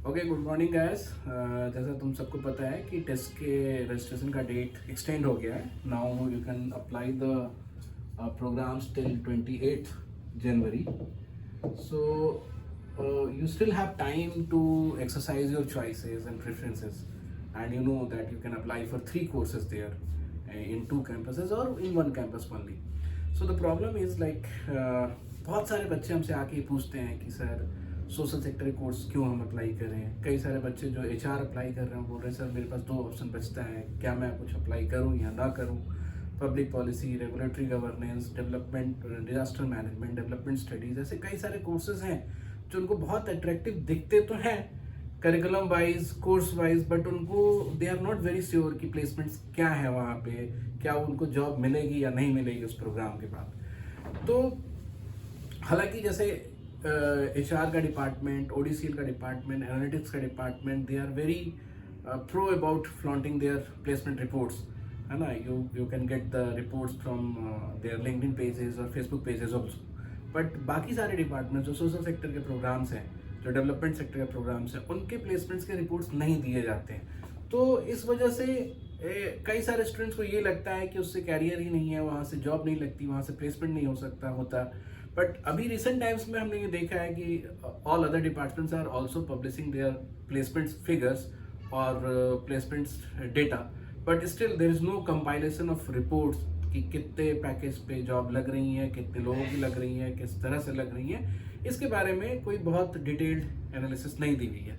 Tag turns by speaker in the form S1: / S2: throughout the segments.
S1: Okay, good morning gas. जैसा तुम सबको पता है कि टेस्ट के रजिस्ट्रेशन का डेट एक्सटेंड हो गया है। Now you can apply the programmes till 28th January. So you still have time to exercise your choices and preferences, and you know that you can apply for 3 courses there, in 2 campuses or in 1 campus only. So the problem is like, बहुत सारे बच्चे हमसे आके पूछते हैं कि sir social sector course क्यों हम अप्लाई करें। कई सारे बच्चे जो HR अप्लाई कर रहे हैं बोल रहे हैं सर मेरे पास 2 ऑप्शन बचता है, क्या मैं कुछ अप्लाई करूं या ना करूं। Public policy, regulatory governance, development, disaster management, development studies, ऐसे कई सारे कोर्सेज हैं जो उनको बहुत अट्रैक्टिव दिखते तो हैं curriculum wise, course wise, but उनको they are not very sure कि प्लेसमेंट्स क्या है वहाँ पे, क्या उनको जॉब मिलेगी या नहीं मिलेगी उस प्रोग्राम के बाद। तो हालांकि जैसे HR का डिपार्टमेंट, ODCL का डिपार्टमेंट, एनालिटिक्स का department, they are very pro about flaunting their placement reports, है ना। You can get the reports from their LinkedIn pages और फेसबुक पेजेस ऑल्सो। बट बाकी सारे डिपार्टमेंट जो सोशल सेक्टर के प्रोग्राम्स हैं, जो डेवलपमेंट सेक्टर के प्रोग्राम्स हैं, उनके प्लेसमेंट्स के रिपोर्ट्स नहीं दिए जाते हैं। तो इस वजह से कई सारे स्टूडेंट्स को ये लगता है कि उससे कैरियर ही नहीं है, वहाँ से जॉब नहीं लगती, वहाँ से प्लेसमेंट नहीं हो सकता होता। बट अभी रिसेंट टाइम्स में हमने ये देखा है कि all other departments are also publishing their placements figures और placements data, but still there is no compilation of reports कि कितने पैकेज पे जॉब लग रही है, कितने लोगों की लग रही है, किस तरह से लग रही है, इसके बारे में कोई बहुत डिटेल्ड एनालिसिस नहीं दी गई है।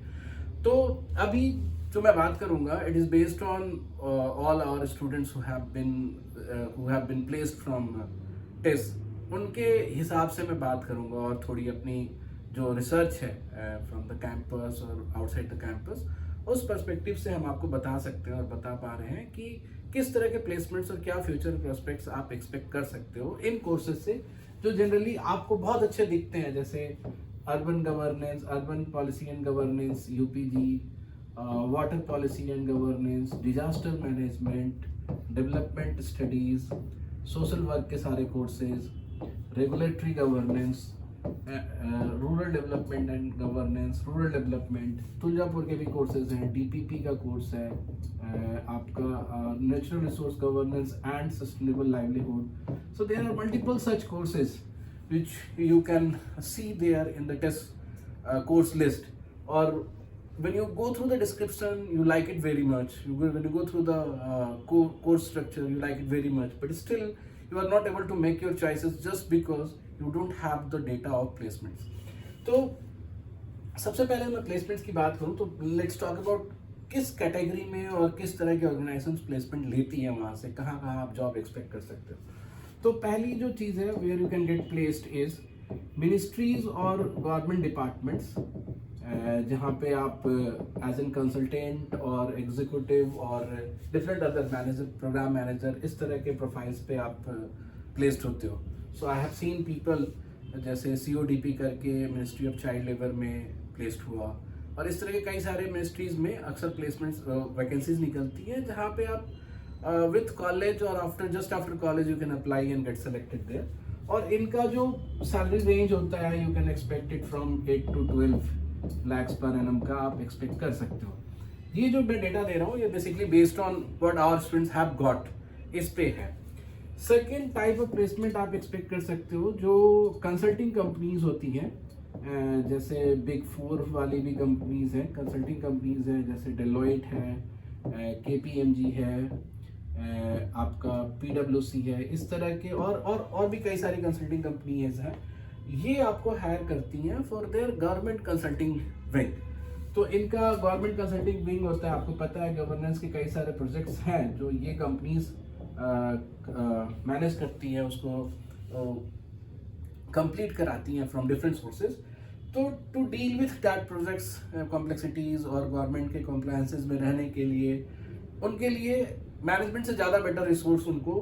S1: तो अभी जो मैं बात करूंगा, it is based on all our students who have been placed from TISS, उनके हिसाब से मैं बात करूंगा और थोड़ी अपनी जो रिसर्च है फ्रॉम द कैंपस और आउटसाइड द कैंपस, उस पर्सपेक्टिव से हम आपको बता सकते हैं और बता पा रहे हैं कि किस तरह के प्लेसमेंट्स और क्या फ्यूचर प्रोस्पेक्ट्स आप एक्सपेक्ट कर सकते हो इन कोर्सेज से, जो जनरली आपको बहुत अच्छे दिखते हैं, जैसे urban governance, urban policy and governance UPG, water policy and governance, disaster management, development studies, social work के सारे courses, regulatory governance, rural development and governance, rural development, Tuljapur के भी कोर्सेज हैं, DPP का कोर्स है, आपका natural resource governance and sustainable livelihood. So there are multiple such courses which you can see there in the test course list, or when you go through the description you like it very much, when you go through the course structure you like it very much, but still you are not able to make your choices just because you don't have the data of placements. तो सबसे पहले मैं placements की बात करूं तो let's talk about किस category में और किस तरह की ऑर्गेनाइजेशन प्लेसमेंट लेती है, वहां से कहाँ कहाँ आप जॉब एक्सपेक्ट कर सकते हो। तो पहली जो चीज़ है where you can get placed is ministries और गवर्नमेंट डिपार्टमेंट्स, जहाँ पे आप एज एन कंसल्टेंट और एग्जीक्यूटिव और different other manager, programme manager, इस तरह के प्रोफाइल्स पे आप प्लेस्ड होते हो। So I have seen people जैसे CODP करके मिनिस्ट्री ऑफ चाइल्ड लेबर में प्लेस्ड हुआ, और इस तरह के कई सारे मिनिस्ट्रीज में अक्सर प्लेसमेंट्स वैकेंसीज निकलती हैं, जहाँ पे आप with college or just after college you can apply and get selected there, और इनका जो सैलरी रेंज होता है you can expect it from 8 to 12 lakhs per annum का आप एक्सपेक्ट कर सकते हो। ये जो मैं डेटा दे रहा हूँ ये basically based on what our students have got, इस पे है। सेकेंड टाइप ऑफ प्लेसमेंट आप एक्सपेक्ट कर सकते हो जो कंसल्टिंग कंपनीज होती हैं, जैसे बिग 4 वाली भी कंपनीज हैं, कंसल्टिंग कंपनीज हैं, जैसे डेलॉइट है, KPMG है, आपका PwC है, इस तरह के और भी कई सारी कंसल्टिंग कंपनीज हैं। ये आपको हायर करती हैं for there government consulting wing. तो इनका गवर्नमेंट कंसल्टिंग विंग होता है, आपको पता है गवर्नेंस के कई सारे प्रोजेक्ट्स हैं जो ये कंपनीज मैनेज करती हैं, उसको कंप्लीट कराती हैं फ्रॉम डिफरेंट सोर्सेज। तो to deal with that projects complexities और गवर्नमेंट के कॉम्प्लायंसेस में रहने के लिए, उनके लिए मैनेजमेंट से ज़्यादा बेटर रिसोर्स उनको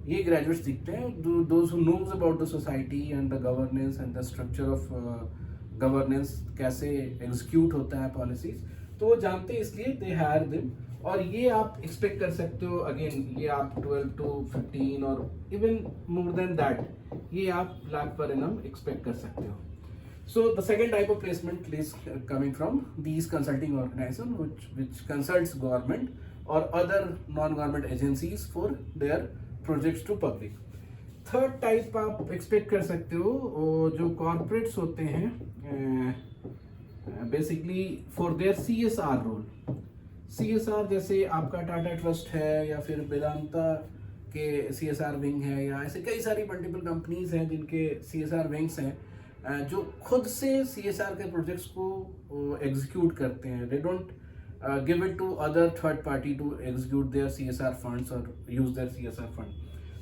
S1: ये ग्रेजुएट्स दिखते हैं, those who knows about the society and the governance and the structure of governance, कैसे एग्जीक्यूट होता है पॉलिसीज, तो वो जानते हैं, इसलिए दे हायर देम। और ये आप एक्सपेक्ट कर सकते हो, अगेन ये आप 12 to 15 और इवन मोर देन दैट, ये आप लाख पर एनम एक्सपेक्ट कर सकते हो। So the second type of placement is coming from these consulting organizations which consults government or other non-government agencies for their projects to public. Third type आप expect कर सकते हो जो कॉर्पोरेट्स होते हैं basically for their CSR role. CSR जैसे आपका Tata trust है या फिर वेदांता के CSR विंग है या ऐसे कई सारी मल्टीपल कंपनीज हैं जिनके CSR विंग्स हैं जो खुद से CSR के प्रोजेक्ट्स को एग्जीक्यूट करते हैं. They don't give it to other third party to execute their CSR funds or use their CSR fund.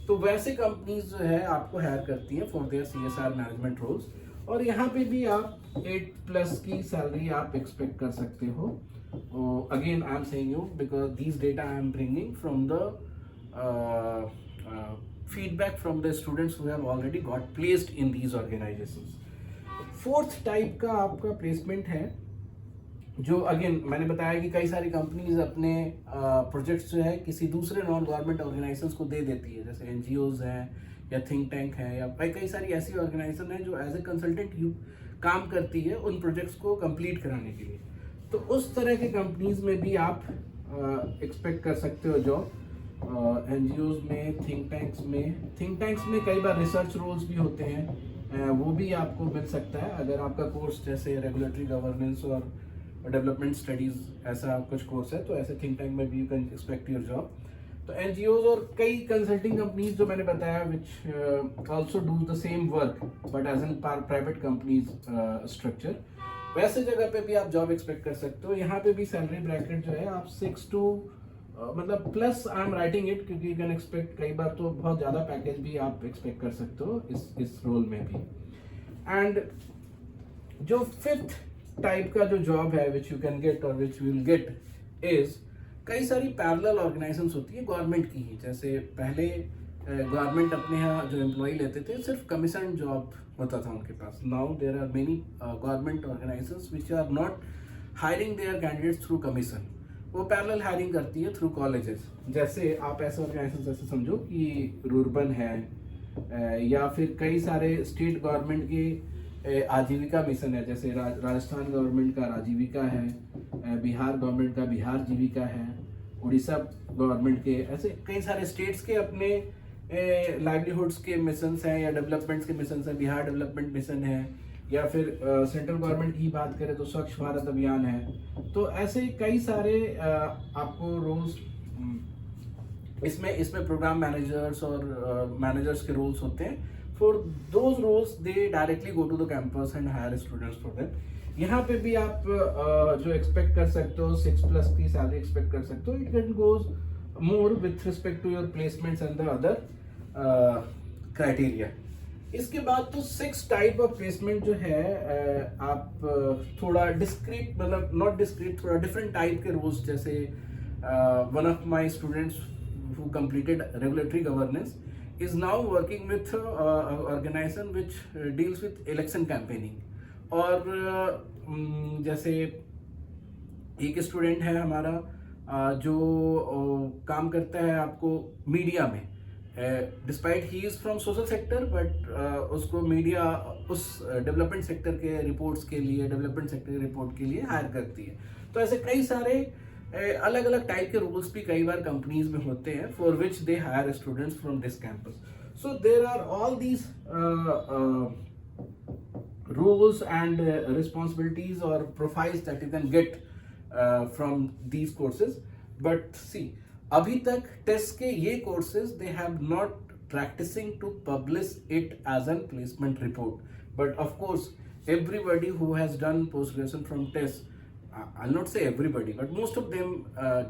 S1: तो वैसे कंपनीज जो है आपको हायर करती हैं for their CSR management roles और यहाँ पे भी आप 8+ की सैलरी आप एक्सपेक्ट कर सकते हो. Again I am saying you because these data I am bringing from the feedback from the students who have already got placed in these organizations. Fourth type का आपका प्लेसमेंट है जो अगेन मैंने बताया कि कई सारी कंपनीज अपने प्रोजेक्ट्स जो है किसी दूसरे नॉन गवर्नमेंट ऑर्गेनाइजेशंस को दे देती है, जैसे NGOs हैं या थिंक टैंक है या कई सारी ऐसी ऑर्गेनाइजेशन है जो एज ए कंसल्टेंट काम करती है उन प्रोजेक्ट्स को कंप्लीट कराने के लिए. तो उस तरह के कंपनीज में भी आप एक्सपेक्ट कर सकते हो जॉब. NGOs में, थिंक टैंक्स में कई बार रिसर्च रोल्स भी होते हैं, वो भी आपको मिल सकता है अगर आपका कोर्स जैसे रेगुलेटरी गवर्नेंस और डेवलपमेंट स्टडीज ऐसा कुछ कोर्स है. तो ऐसे थिंक टैंक में भी you can expect your job. तो NGOs और कई कंसल्टिंग कंपनीज जो मैंने बताया which also do the same work but as an private companies structure, वैसे जगह पे भी आप जॉब एक्सपेक्ट कर सकते हो. यहाँ पे भी सैलरी ब्रैकेट जो है आप 6 to मतलब plus I am writing it क्योंकि यू कैन एक्सपेक्ट कई बार तो बहुत ज़्यादा पैकेज भी आप एक्सपेक्ट कर सकते हो इस रोल में भी. एंड जो फिफ्थ टाइप का जो जॉब है विच यू कैन गेट और विच विल गेट इज कई सारी पैरेलल ऑर्गेनाइजेशंस होती है गवर्नमेंट की ही. जैसे पहले गवर्नमेंट अपने यहाँ जो एम्प्लॉय लेते थे सिर्फ कमीशन जॉब होता था उनके पास. Now there are many government organisations which are not hiring their candidates through commission, वो पैरेलल हायरिंग करती है थ्रू कॉलेजेस. जैसे आप ऐसे ऑर्गेनाइजेशन जैसे समझो कि रूरबन है या फिर कई सारे स्टेट गवर्नमेंट के आजीविका मिशन है, जैसे राजस्थान गवर्नमेंट का राजीविका है, बिहार गवर्नमेंट का बिहार जीविका है, उड़ीसा गवर्नमेंट के ऐसे कई सारे स्टेट्स के अपने लाइवलीहुड्स के मिशंस हैं या डेवलपमेंट्स के मिशंस हैं. बिहार डेवलपमेंट मिशन है या फिर सेंट्रल गवर्नमेंट की बात करें तो स्वच्छ भारत अभियान है. तो ऐसे कई सारे आपको रोल्स इसमें प्रोग्राम मैनेजर्स और मैनेजर्स के रोल्स होते हैं. For those roles they directly go to the campus and hire students for them. यहाँ पे भी आप जो एक्सपेक्ट कर सकते हो 6+ की सैलरी एक्सपेक्ट कर सकते हो. It can goes more with respect to your placements and the other criteria. इसके बाद तो 6 टाइप ऑफ प्लेसमेंट जो है आप थोड़ा डिस्क्रीट मतलब नॉट डिस्क्रीट थोड़ा डिफरेंट टाइप के रोल्स, जैसे one of my students who completed regulatory governance is now working with organization which deals with election campaigning. और जैसे एक स्टूडेंट है हमारा जो काम करता है आपको मीडिया में, despite he is from social sector but उसको मीडिया उस डेवलपमेंट सेक्टर के रिपोर्ट्स के लिए डेवलपमेंट सेक्टर के रिपोर्ट के लिए हायर करती है. तो ऐसे कई सारे अलग अलग टाइप के रोल्स भी कई बार कंपनीज में होते हैं for which they hire students from this campus. So there are all these roles and responsibilities or profiles that you can get from these courses. But see, अभी तक टेस्ट के ये courses they have not practicing to publish it as a placement report. But of course, everybody who has done post graduation from test, I'll not say everybody, but most of them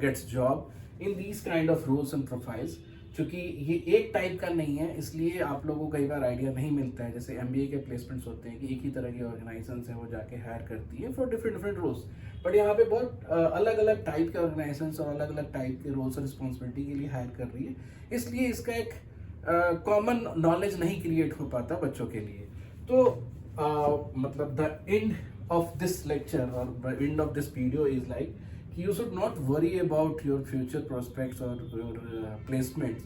S1: gets job in these kind of roles and profiles. क्योंकि ये एक type का नहीं है इसलिए आप लोगों को कई बार आइडिया नहीं मिलता है. जैसे MBA के प्लेसमेंट्स होते हैं कि एक ही तरह की ऑर्गेनाइजेशन है वो जाके हायर करती है फॉर डिफरेंट रोल्स. बट यहाँ पे बहुत अलग अलग टाइप के ऑर्गेनाइजेशन और अलग अलग टाइप के रोल्स और रिस्पॉन्सिबिलिटी के लिए हायर कर रही है. इसलिए इसका एक कॉमन नॉलेज नहीं क्रिएट हो पाता बच्चों के लिए. तो मतलब the end of this lecture or the end of this video is like you should not worry about your future prospects or your placements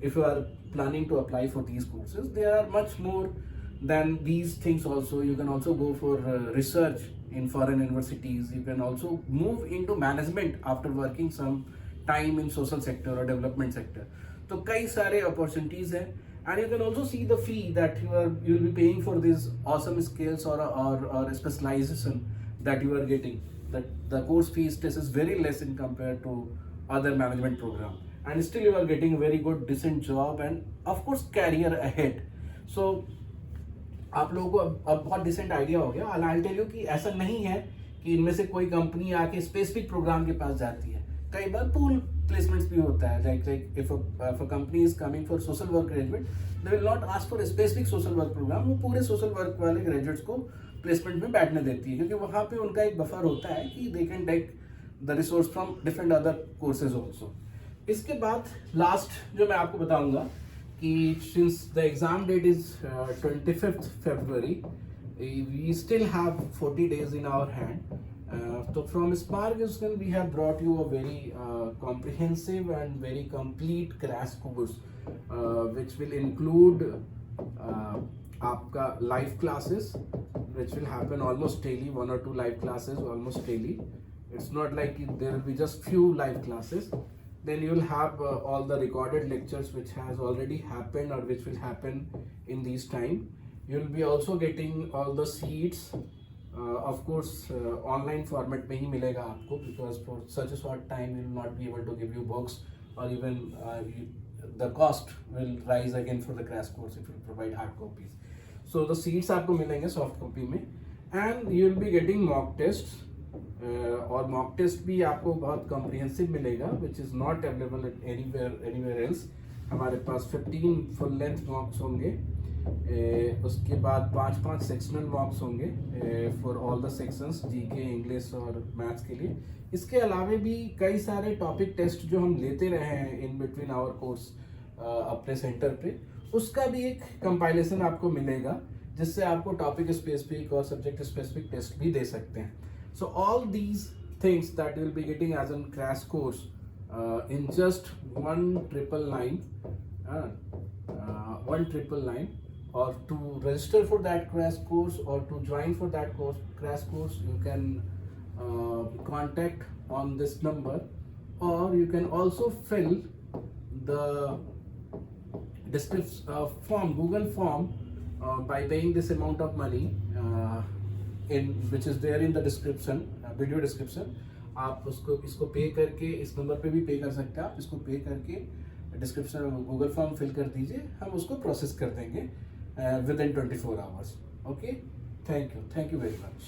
S1: if you are planning to apply for these courses. There are much more Then these things also, you can also go for research in foreign universities. You can also move into management after working some time in social sector or development sector. तो कई सारे opportunities हैं, and you can also see the fee that you will be paying for these awesome skills or specialization that you are getting. That the course fees this is very less in compared to other management program, and still you are getting a very good decent job and of course career ahead. So आप लोगों को अब बहुत decent idea हो गया। I tell you कि ऐसा नहीं है कि इनमें से कोई कंपनी आके स्पेसिफिक प्रोग्राम के पास जाती है। कई बार पूल प्लेसमेंट्स भी होता है, like if a company is coming for social work graduate, they will not ask for specific social work program, वो पूरे सोशल वर्क वाले ग्रेजुएट्स को प्लेसमेंट में बैठने देती है, क्योंकि वहाँ पे उनका एक बफर होता है कि they can take the resource from different other courses also. इसके बाद लास्ट जो मैं आपको बताऊंगा कि since the exam date is 25th February, we still have 40 days in our hand. So from Spark we have brought you a very comprehensive and very complete crash course, which will include आपका live classes, which will happen almost daily, 1 or 2 live classes almost daily. It's not like there will be just few live classes. Then you will have all the recorded lectures which has already happened or which will happen in these time. You will be also getting all the seats, of course online format में ही मिलेगा आपको, because for such a short time we will not be able to give you books, or even the cost will rise again for the crash course if you provide hard copies. So the seats आपको मिलेंगे soft copy में, and you will be getting mock tests. और mock test भी आपको बहुत comprehensive मिलेगा, which is not available anywhere else. हमारे पास 15 full length मॉक्स होंगे, उसके बाद 5 सेक्शनल मॉक्स होंगे for all the sections, GK, English और मैथ्स के लिए। इसके अलावा भी कई सारे टॉपिक टेस्ट जो हम लेते रहे हैं इन बिटवीन आवर कोर्स अपने सेंटर पे, उसका भी एक कंपाइलेशन आपको मिलेगा, जिससे आपको टॉपिक स्पेसिफिक और सब्जेक्ट स्पेसिफिक टेस्ट भी दे सकते हैं। So all these things that you will be getting as a crash course in just 1,999, or to register for that crash course or to join for that crash course, you can contact on this number, or you can also fill the description Google form by paying this amount of money, which is there in the description, video description. आप इसको पे करके इस number पे भी पे कर सकते हैं। आप इसको पे करके डिस्क्रिप्शन में गूगल फॉर्म फिल कर दीजिए, हम उसको प्रोसेस कर देंगे with in 24 hours. Okay, thank you very much.